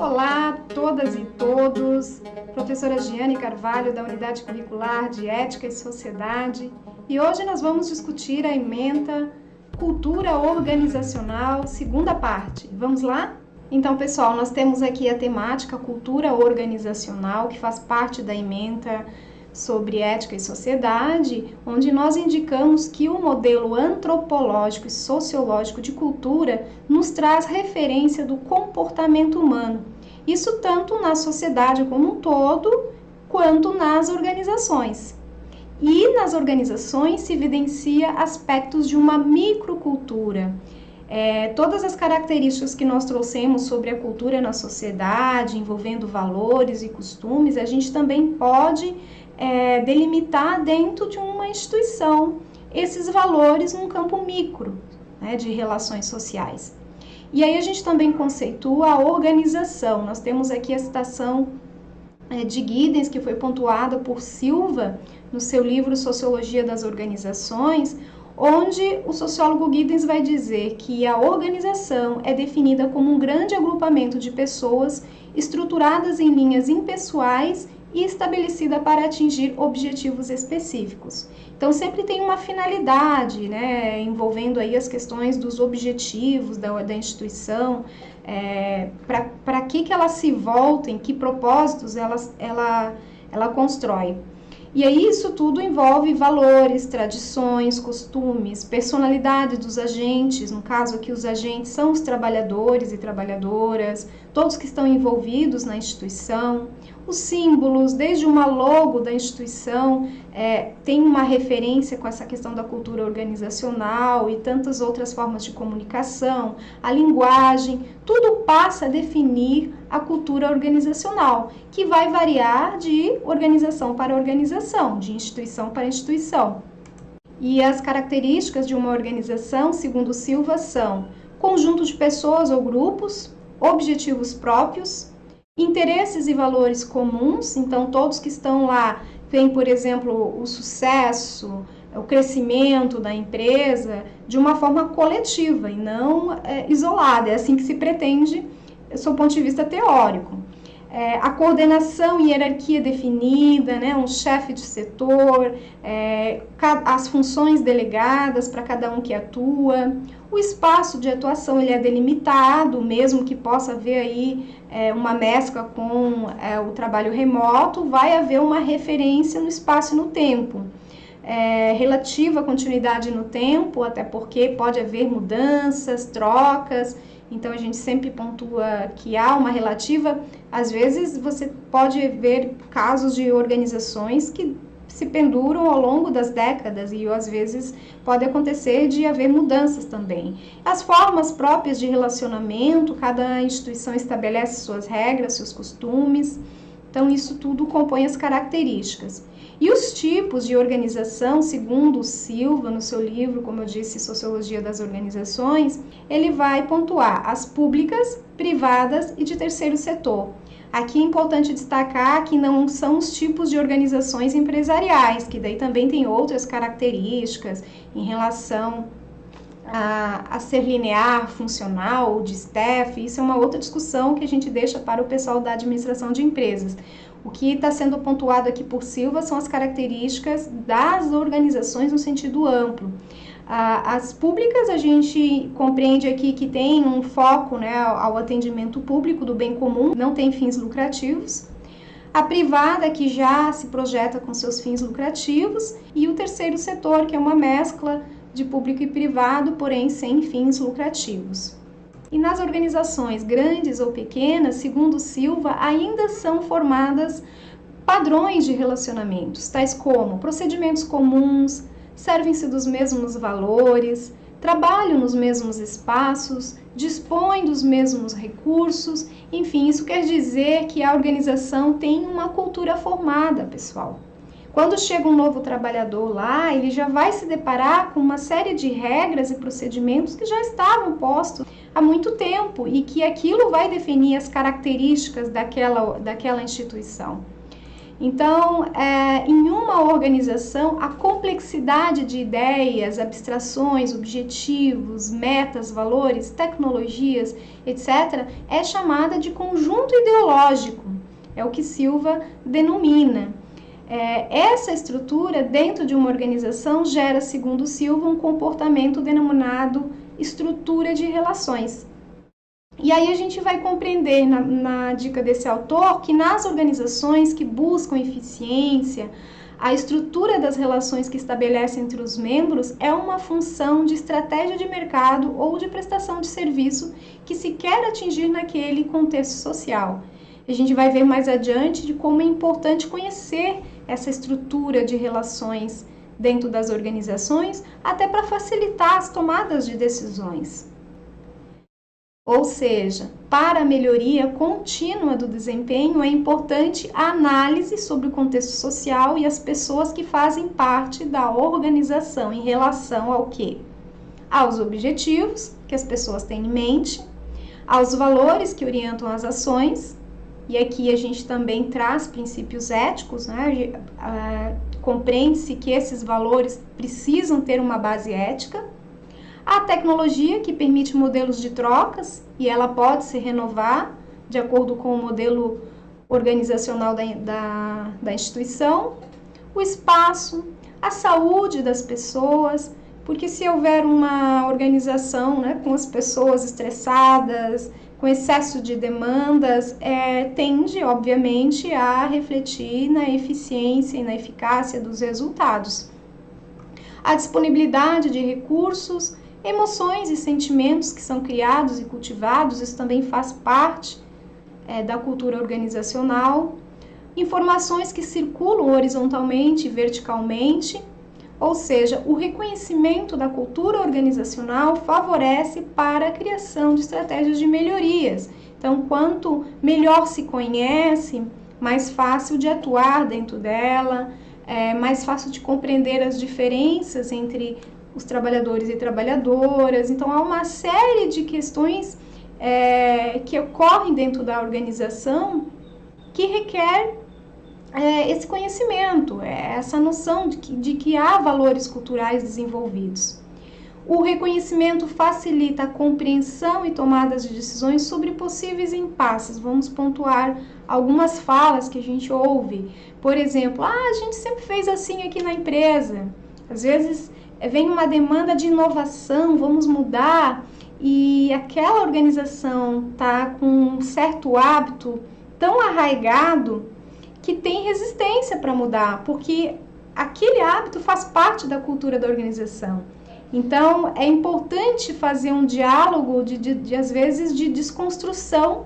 Olá, todas e todos, professora Giane Carvalho, da Unidade Curricular de Ética e Sociedade, e hoje nós vamos discutir a ementa Cultura Organizacional, segunda parte. Vamos lá? Então, pessoal, nós temos aqui a temática Cultura Organizacional, que faz parte da ementa sobre ética e sociedade, onde nós indicamos que o modelo antropológico e sociológico de cultura nos traz referência do comportamento humano. Isso tanto na sociedade como um todo, quanto nas organizações. E nas organizações se evidencia aspectos de uma microcultura. Todas as características que nós trouxemos sobre a cultura na sociedade, envolvendo valores e costumes, a gente também pode delimitar dentro de uma instituição esses valores num campo micro, né, de relações sociais. E aí a gente também conceitua a organização. Nós temos aqui a citação de Giddens, que foi pontuada por Silva no seu livro Sociologia das Organizações, onde o sociólogo Giddens vai dizer que a organização é definida como um grande agrupamento de pessoas estruturadas em linhas impessoais e estabelecida para atingir objetivos específicos. Então, sempre tem uma finalidade, né, envolvendo aí as questões dos objetivos da instituição, para que ela se volta, em que propósitos ela constrói. E aí isso tudo envolve valores, tradições, costumes, personalidade dos agentes, no caso aqui os agentes são os trabalhadores e trabalhadoras, todos que estão envolvidos na instituição, os símbolos, desde uma logo da instituição, tem uma referência com essa questão da cultura organizacional e tantas outras formas de comunicação, a linguagem, tudo passa a definir a cultura organizacional, que vai variar de organização para organização, de instituição para instituição. E as características de uma organização, segundo Silva, são conjunto de pessoas ou grupos, objetivos próprios, interesses e valores comuns, então todos que estão lá veem, por exemplo, o sucesso, o crescimento da empresa de uma forma coletiva e não isolada, é assim que se pretende, do seu ponto de vista teórico. A coordenação e hierarquia definida, né, um chefe de setor, as funções delegadas para cada um que atua, o espaço de atuação ele é delimitado, mesmo que possa haver aí uma mescla com o trabalho remoto, vai haver uma referência no espaço e no tempo. Relativa à continuidade no tempo, até porque pode haver mudanças, trocas, então a gente sempre pontua que há uma relativa. Às vezes você pode ver casos de organizações que se penduram ao longo das décadas e às vezes pode acontecer de haver mudanças também. As formas próprias de relacionamento, cada instituição estabelece suas regras, seus costumes, então isso tudo compõe as características. E os tipos de organização, segundo Silva, no seu livro, como eu disse, Sociologia das Organizações, ele vai pontuar as públicas, privadas e de terceiro setor. Aqui é importante destacar que não são os tipos de organizações empresariais, que daí também tem outras características em relação a ser linear, funcional, de staff. Isso é uma outra discussão que a gente deixa para o pessoal da administração de empresas. O que está sendo pontuado aqui por Silva são as características das organizações no sentido amplo. As públicas a gente compreende aqui que tem um foco, né, ao atendimento público do bem comum, não tem fins lucrativos. A privada que já se projeta com seus fins lucrativos e o terceiro setor que é uma mescla de público e privado, porém sem fins lucrativos. E nas organizações grandes ou pequenas, segundo Silva, ainda são formadas padrões de relacionamentos, tais como procedimentos comuns, servem-se dos mesmos valores, trabalham nos mesmos espaços, dispõem dos mesmos recursos, enfim, isso quer dizer que a organização tem uma cultura formada, pessoal. Quando chega um novo trabalhador lá, ele já vai se deparar com uma série de regras e procedimentos que já estavam postos há muito tempo e que aquilo vai definir as características daquela instituição. Então, em uma organização, a complexidade de ideias, abstrações, objetivos, metas, valores, tecnologias, etc., é chamada de conjunto ideológico, é o que Silva denomina. Essa estrutura, dentro de uma organização, gera, segundo Silva, um comportamento denominado estrutura de relações. E aí a gente vai compreender na dica desse autor que nas organizações que buscam eficiência, a estrutura das relações que estabelece entre os membros é uma função de estratégia de mercado ou de prestação de serviço que se quer atingir naquele contexto social. A gente vai ver mais adiante de como é importante conhecer essa estrutura de relações dentro das organizações, até para facilitar as tomadas de decisões. Ou seja, para a melhoria contínua do desempenho, é importante a análise sobre o contexto social e as pessoas que fazem parte da organização em relação ao quê? Aos objetivos que as pessoas têm em mente, aos valores que orientam as ações, e aqui a gente também traz princípios éticos, né? Compreende-se que esses valores precisam ter uma base ética, a tecnologia, que permite modelos de trocas e ela pode se renovar de acordo com o modelo organizacional da instituição, o espaço, a saúde das pessoas, porque se houver uma organização, né, com as pessoas estressadas, com excesso de demandas, tende, obviamente, a refletir na eficiência e na eficácia dos resultados. A disponibilidade de recursos, emoções e sentimentos que são criados e cultivados, isso também faz parte da cultura organizacional. Informações que circulam horizontalmente e verticalmente, ou seja, o reconhecimento da cultura organizacional favorece para a criação de estratégias de melhorias. Então, quanto melhor se conhece, mais fácil de atuar dentro dela, mais fácil de compreender as diferenças entre os trabalhadores e trabalhadoras. Então, há uma série de questões que ocorrem dentro da organização que requer esse conhecimento, essa noção de que há valores culturais desenvolvidos. O reconhecimento facilita a compreensão e tomadas de decisões sobre possíveis impasses. Vamos pontuar algumas falas que a gente ouve. Por exemplo, a gente sempre fez assim aqui na empresa. Às vezes vem uma demanda de inovação, vamos mudar, e aquela organização está com um certo hábito tão arraigado que tem resistência para mudar, porque aquele hábito faz parte da cultura da organização. Então, é importante fazer um diálogo, às vezes, de desconstrução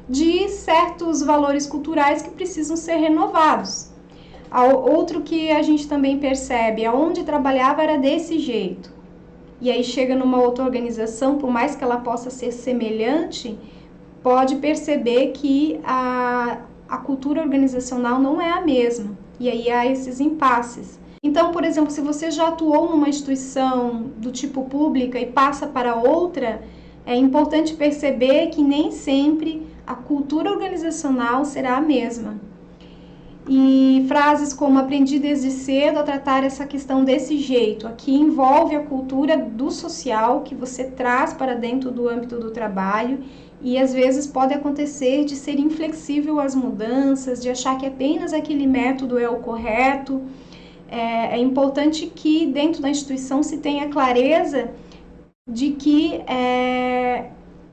de certos valores culturais que precisam ser renovados. Outro que a gente também percebe, aonde trabalhava era desse jeito. E aí chega numa outra organização, por mais que ela possa ser semelhante, pode perceber que a cultura organizacional não é a mesma. E aí há esses impasses. Então, por exemplo, se você já atuou numa instituição do tipo pública e passa para outra, é importante perceber que nem sempre a cultura organizacional será a mesma. E frases como aprendi desde cedo a tratar essa questão desse jeito, aqui envolve a cultura do social que você traz para dentro do âmbito do trabalho e às vezes pode acontecer de ser inflexível às mudanças, de achar que apenas aquele método é o correto. É importante que dentro da instituição se tenha clareza de que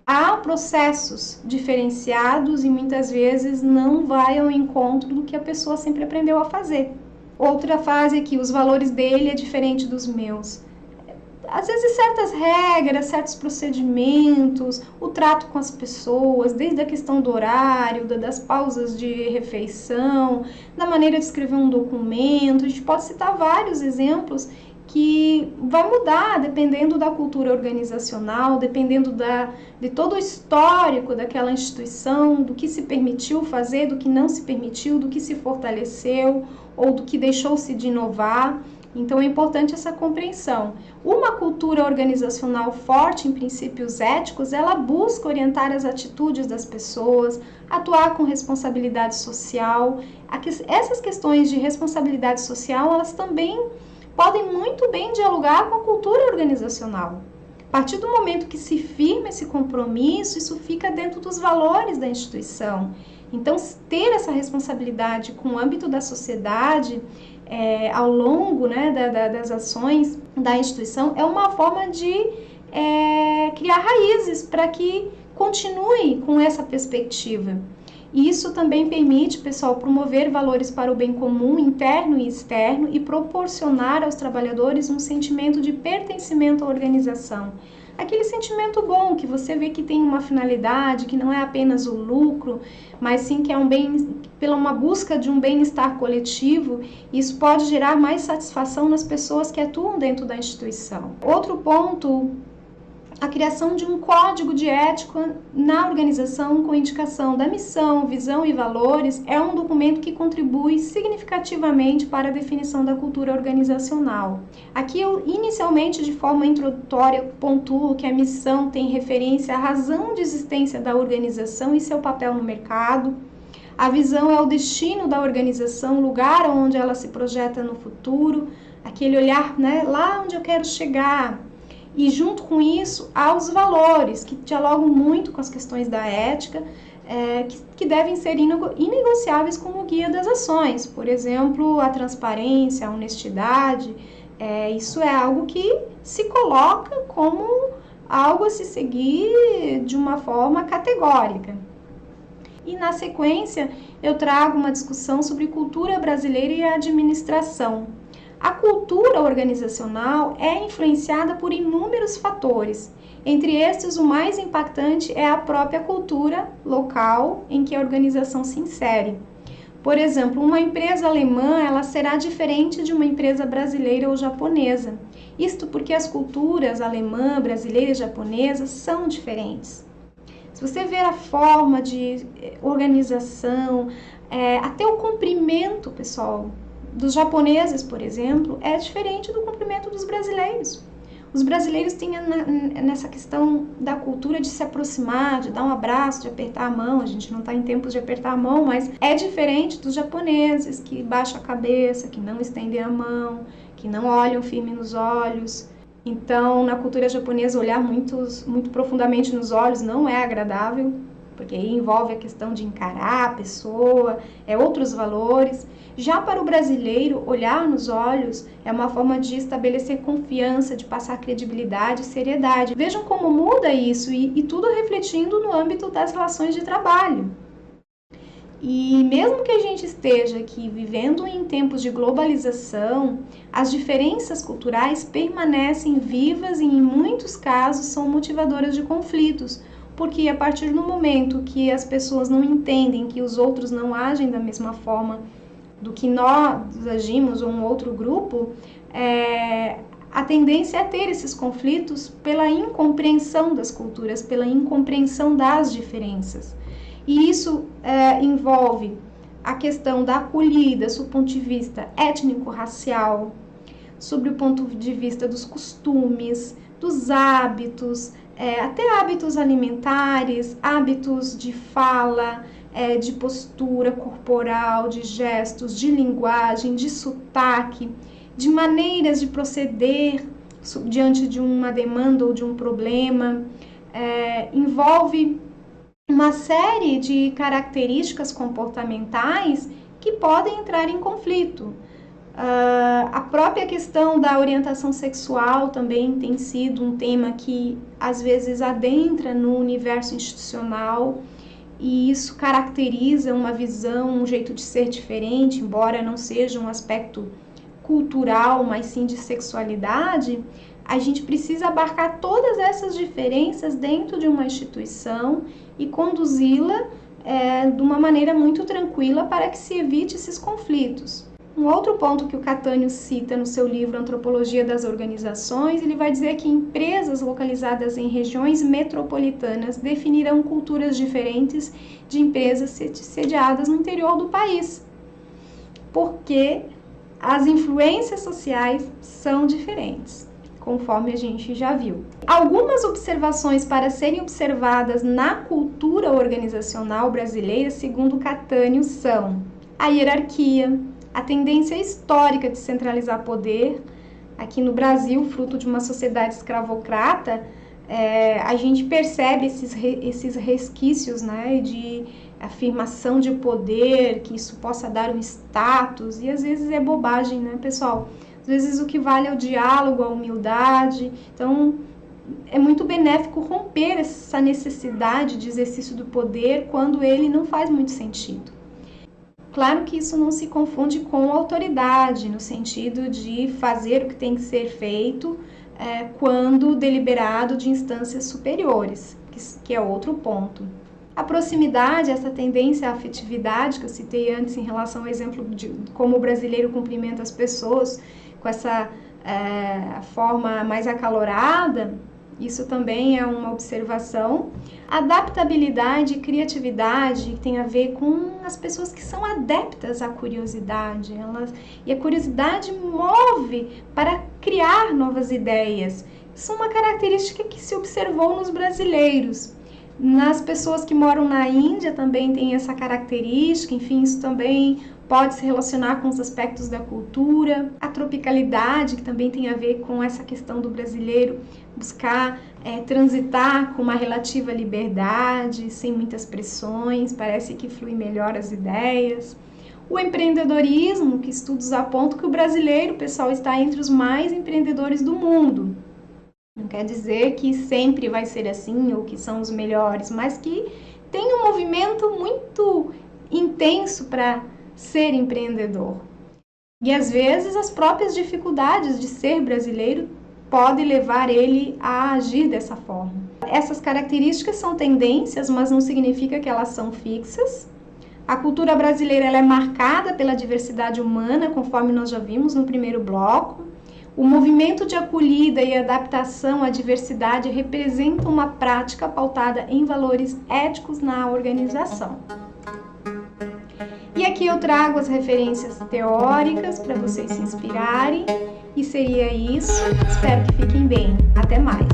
há processos diferenciados e muitas vezes não vai ao encontro do que a pessoa sempre aprendeu a fazer. Outra fase é que os valores dele é diferente dos meus. Às vezes certas regras, certos procedimentos, o trato com as pessoas, desde a questão do horário, das pausas de refeição, da maneira de escrever um documento, a gente pode citar vários exemplos que vai mudar dependendo da cultura organizacional, dependendo de todo o histórico daquela instituição, do que se permitiu fazer, do que não se permitiu, do que se fortaleceu ou do que deixou-se de inovar. Então é importante essa compreensão. Uma cultura organizacional forte em princípios éticos, ela busca orientar as atitudes das pessoas, atuar com responsabilidade social. Essas questões de responsabilidade social, elas também podem muito bem dialogar com a cultura organizacional. A partir do momento que se firma esse compromisso, isso fica dentro dos valores da instituição. Então, ter essa responsabilidade com o âmbito da sociedade, ao longo, né, das ações da instituição, é uma forma de criar raízes para que continue com essa perspectiva. E isso também permite, pessoal, promover valores para o bem comum interno e externo e proporcionar aos trabalhadores um sentimento de pertencimento à organização. Aquele sentimento bom, que você vê que tem uma finalidade, que não é apenas o lucro, mas sim que é pela uma busca de um bem-estar coletivo. Isso pode gerar mais satisfação nas pessoas que atuam dentro da instituição. Outro ponto, a criação de um código de ética na organização com indicação da missão, visão e valores é um documento que contribui significativamente para a definição da cultura organizacional. Aqui eu, inicialmente, de forma introdutória, pontuo que a missão tem referência à razão de existência da organização e seu papel no mercado. A visão é o destino da organização, o lugar onde ela se projeta no futuro, aquele olhar, né, lá onde eu quero chegar. E junto com isso, há os valores, que dialogam muito com as questões da ética, que devem ser inegociáveis como guia das ações. Por exemplo, a transparência, a honestidade, isso é algo que se coloca como algo a se seguir de uma forma categórica. E na sequência, eu trago uma discussão sobre cultura brasileira e administração. A cultura organizacional é influenciada por inúmeros fatores. Entre estes, o mais impactante é a própria cultura local em que a organização se insere. Por exemplo, uma empresa alemã, ela será diferente de uma empresa brasileira ou japonesa. Isto porque as culturas alemã, brasileira e japonesa são diferentes. Se você ver a forma de organização, até o cumprimento, pessoal, dos japoneses, por exemplo, é diferente do cumprimento dos brasileiros. Os brasileiros têm nessa questão da cultura de se aproximar, de dar um abraço, de apertar a mão. A gente não está em tempos de apertar a mão, mas é diferente dos japoneses, que baixam a cabeça, que não estendem a mão, que não olham firme nos olhos. Então, na cultura japonesa, olhar muito profundamente nos olhos não é agradável, porque aí envolve a questão de encarar a pessoa, outros valores. Já para o brasileiro, olhar nos olhos é uma forma de estabelecer confiança, de passar credibilidade e seriedade. Vejam como muda isso, e tudo refletindo no âmbito das relações de trabalho. E mesmo que a gente esteja aqui vivendo em tempos de globalização, as diferenças culturais permanecem vivas e, em muitos casos, são motivadoras de conflitos, porque a partir do momento que as pessoas não entendem que os outros não agem da mesma forma do que nós agimos ou um outro grupo, a tendência é ter esses conflitos pela incompreensão das culturas, pela incompreensão das diferenças. E isso envolve a questão da acolhida, sob o ponto de vista étnico-racial, sobre o ponto de vista dos costumes, dos hábitos, até hábitos alimentares, hábitos de fala, de postura corporal, de gestos, de linguagem, de sotaque, de maneiras de proceder diante de uma demanda ou de um problema. Envolve uma série de características comportamentais que podem entrar em conflito. A própria questão da orientação sexual também tem sido um tema que às vezes adentra no universo institucional, e isso caracteriza uma visão, um jeito de ser diferente, embora não seja um aspecto cultural, mas sim de sexualidade. A gente precisa abarcar todas essas diferenças dentro de uma instituição e conduzi-la de uma maneira muito tranquila para que se evite esses conflitos. Um outro ponto que o Catânio cita no seu livro Antropologia das Organizações, ele vai dizer que empresas localizadas em regiões metropolitanas definirão culturas diferentes de empresas sediadas no interior do país, porque as influências sociais são diferentes, conforme a gente já viu. Algumas observações para serem observadas na cultura organizacional brasileira, segundo Catânio, são a hierarquia, a tendência histórica de centralizar poder. Aqui no Brasil, fruto de uma sociedade escravocrata, a gente percebe esses resquícios, né, de afirmação de poder, que isso possa dar um status, e às vezes é bobagem, né, pessoal? Às vezes o que vale é o diálogo, a humildade. Então, é muito benéfico romper essa necessidade de exercício do poder quando ele não faz muito sentido. Claro que isso não se confunde com autoridade, no sentido de fazer o que tem que ser feito quando deliberado de instâncias superiores, que é outro ponto. A proximidade, essa tendência à afetividade que eu citei antes em relação ao exemplo de como o brasileiro cumprimenta as pessoas com essa forma mais acalorada, isso também é uma observação. Adaptabilidade e criatividade tem a ver com as pessoas que são adeptas à curiosidade. E a curiosidade move para criar novas ideias. Isso é uma característica que se observou nos brasileiros. Nas pessoas que moram na Índia também tem essa característica, enfim, isso também pode se relacionar com os aspectos da cultura. A tropicalidade, que também tem a ver com essa questão do brasileiro buscar transitar com uma relativa liberdade, sem muitas pressões, parece que flui melhor as ideias. O empreendedorismo, que estudos apontam que o brasileiro, pessoal, está entre os mais empreendedores do mundo. Não quer dizer que sempre vai ser assim ou que são os melhores, mas que tem um movimento muito intenso para ser empreendedor. E às vezes as próprias dificuldades de ser brasileiro podem levar ele a agir dessa forma. Essas características são tendências, mas não significa que elas são fixas. A cultura brasileira ela é marcada pela diversidade humana, conforme nós já vimos no primeiro bloco. O movimento de acolhida e adaptação à diversidade representa uma prática pautada em valores éticos na organização. E aqui eu trago as referências teóricas para vocês se inspirarem. E seria isso. Espero que fiquem bem. Até mais!